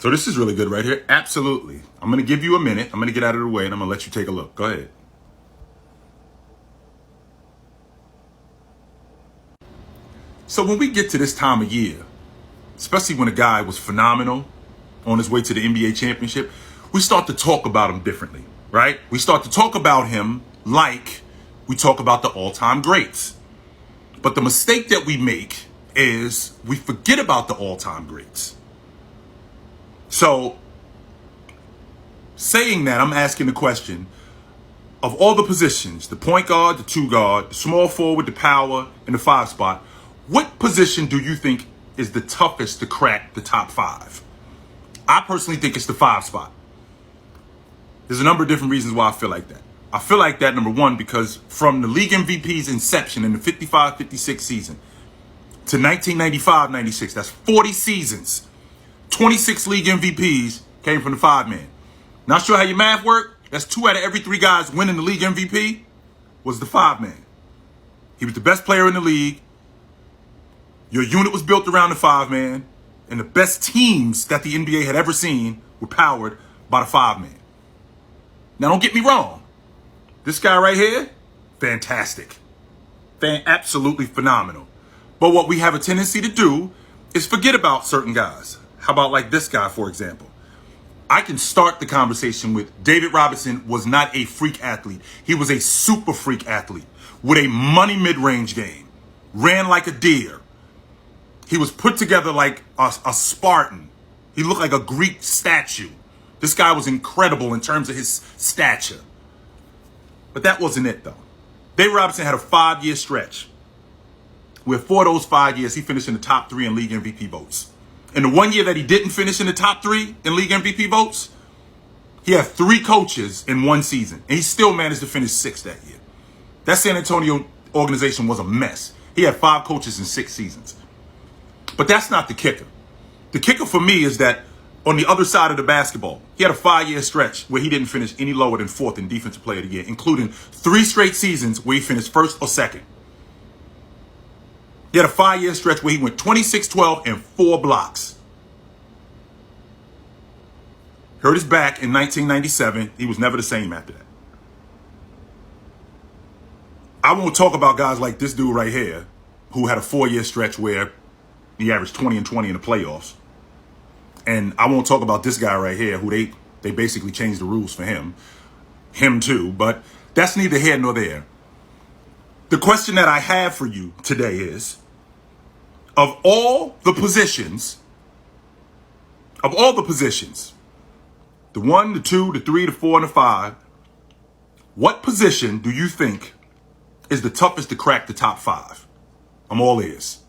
So this is really good right here. Absolutely. I'm going to give you a minute. I'm going to get out of the way and I'm going to let you take a look. Go ahead. So when we get to this time of year, especially when a guy was phenomenal on his way to the NBA championship, we start to talk about him differently, right? We start to talk about him like we talk about the all-time greats. But the mistake that we make is we forget about the all-time greats. So saying that, I'm asking the question, of all the positions, the point guard, the two guard, the small forward, the power, and the 5 spot, what position do you think is the toughest to crack the top 5? I personally think it's the 5 spot. There's a number of different reasons why I feel like that. I feel like that, number one, because from the league MVP's inception in the 55-56 season to 1995-96, that's 40 seasons, 26 league MVPs came from the 5-man. Not sure how your math worked. That's 2 out of every 3 guys winning the league MVP was the 5-man. He was the best player in the league. Your unit was built around the 5-man, and the best teams that the NBA had ever seen were powered by the 5-man. Now, don't get me wrong. This guy right here, fantastic. Absolutely phenomenal. But what we have a tendency to do is forget about certain guys. How about like this guy, for example? I can start the conversation with David Robinson was not a freak athlete. He was a super freak athlete with a money mid-range game. Ran like a deer. He was put together like a Spartan. He looked like a Greek statue. This guy was incredible in terms of his stature. But that wasn't it, though. David Robinson had a 5-year stretch where for those 5 years, he finished in the top 3 in league MVP votes. In the 1 year that he didn't finish in the top 3 in league MVP votes, he had 3 coaches in 1 season, and he still managed to finish 6th that year. That San Antonio organization was a mess. He had 5 coaches in 6 seasons. But that's not the kicker. The kicker for me is that on the other side of the basketball, he had a 5-year stretch where he didn't finish any lower than 4th in Defensive Player of the Year, including 3 straight seasons where he finished 1st or 2nd. He had a 5-year stretch where he went 26-12 and 4 blocks. Hurt his back in 1997. He was never the same after that. I won't talk about guys like this dude right here who had a 4-year stretch where he averaged 20 and 20 in the playoffs. And I won't talk about this guy right here who they basically changed the rules for him. Him too, but that's neither here nor there. The question that I have for you today is, of all the positions, the 1, the 2, the 3, the 4, and the 5, what position do you think is the toughest to crack the top 5? I'm all ears.